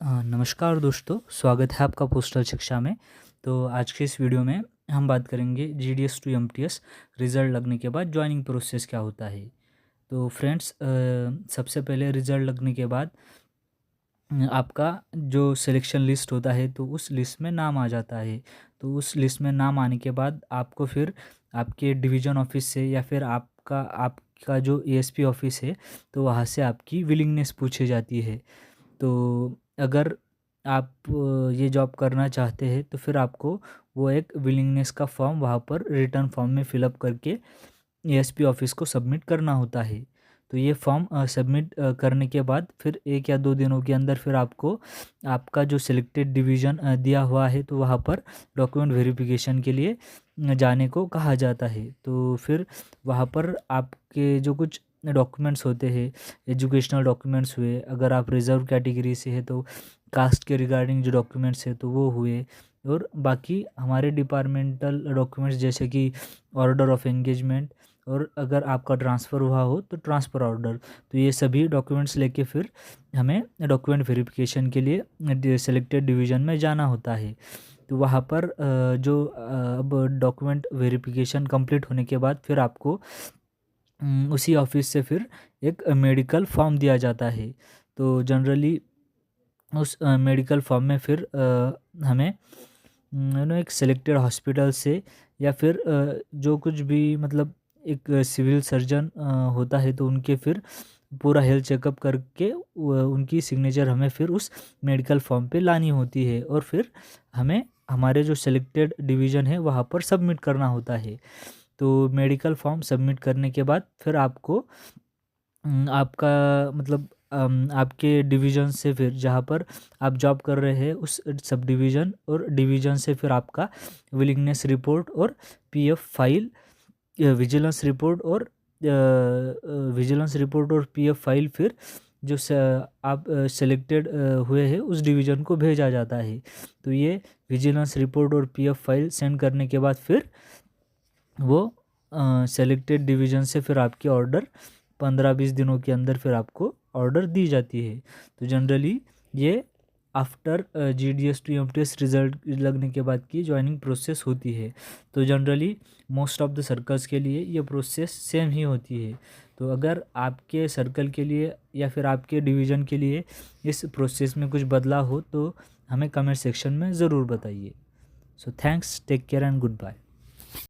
नमस्कार दोस्तों, स्वागत है आपका पोस्टल शिक्षा में। तो आज के इस वीडियो में हम बात करेंगे जीडीएस टू एमटीएस रिज़ल्ट लगने के बाद जॉइनिंग प्रोसेस क्या होता है। तो फ्रेंड्स, सबसे पहले रिज़ल्ट लगने के बाद आपका जो सिलेक्शन लिस्ट होता है तो उस लिस्ट में नाम आ जाता है। तो उस लिस्ट में नाम आने के बाद आपको फिर आपके डिवीज़न ऑफिस से या फिर आपका जो एएसपी ऑफिस है तो वहाँ से आपकी विलिंगनेस पूछी जाती है। तो अगर आप ये जॉब करना चाहते हैं तो फिर आपको वो एक विलिंगनेस का फॉर्म वहाँ पर रिटर्न फॉर्म में फिलअप करके एएसपी ऑफिस को सबमिट करना होता है। तो ये फॉर्म सबमिट करने के बाद फिर 1 या 2 दिनों के अंदर फिर आपको आपका जो सिलेक्टेड डिवीज़न दिया हुआ है तो वहाँ पर डॉक्यूमेंट वेरिफिकेशन के लिए जाने को कहा जाता है। तो फिर वहाँ पर आपके जो कुछ डॉक्यूमेंट्स होते हैं, एजुकेशनल डॉक्यूमेंट्स हुए, अगर आप रिज़र्व कैटेगरी से है तो कास्ट के रिगार्डिंग जो डॉक्यूमेंट्स है तो वो हुए, और बाकी हमारे डिपार्टमेंटल डॉक्यूमेंट्स जैसे कि ऑर्डर ऑफ एंगेजमेंट, और अगर आपका ट्रांसफ़र हुआ हो तो ट्रांसफ़र ऑर्डर। तो ये सभी डॉक्यूमेंट्स लेके फिर हमें डॉक्यूमेंट वेरिफिकेशन के लिए सेलेक्टेड डिवीज़न में जाना होता है। तो वहाँ पर अब डॉक्यूमेंट वेरिफिकेशन कंप्लीट होने के बाद फिर आपको उसी ऑफिस से फिर एक मेडिकल फॉर्म दिया जाता है। तो जनरली उस मेडिकल फॉर्म में फिर हमें एक सेलेक्टेड हॉस्पिटल से या फिर जो कुछ भी मतलब एक सिविल सर्जन होता है तो उनके फिर पूरा हेल्थ चेकअप करके उनकी सिग्नेचर हमें फिर उस मेडिकल फॉर्म पे लानी होती है, और फिर हमें हमारे जो सेलेक्टेड डिवीज़न है वहाँ पर सबमिट करना होता है। तो मेडिकल फॉर्म सबमिट करने के बाद फिर आपको आपका मतलब आपके डिवीज़न से फिर जहाँ पर आप जॉब कर रहे हैं उस सब डिवीज़न और डिवीज़न से फिर आपका विलिंगनेस रिपोर्ट और पीएफ फाइल, विजिलेंस रिपोर्ट और पीएफ फाइल फिर जो आप सेलेक्टेड हुए हैं उस डिवीज़न को भेजा जाता है। तो ये विजिलेंस रिपोर्ट और पीएफ फाइल सेंड करने के बाद फिर वो सेलेक्टेड डिवीज़न से फिर आपकी ऑर्डर 15-20 दिनों के अंदर फिर आपको ऑर्डर दी जाती है। तो जनरली ये after GDS to MTS result लगने के बाद की जॉइनिंग प्रोसेस होती है। तो generally most of the circles के लिए ये प्रोसेस सेम ही होती है। तो अगर आपके सर्कल के लिए या फिर आपके डिवीज़न के लिए इस प्रोसेस में कुछ बदलाव हो तो हमें कमेंट सेक्शन में ज़रूर बताइए। So thanks, take care and good bye.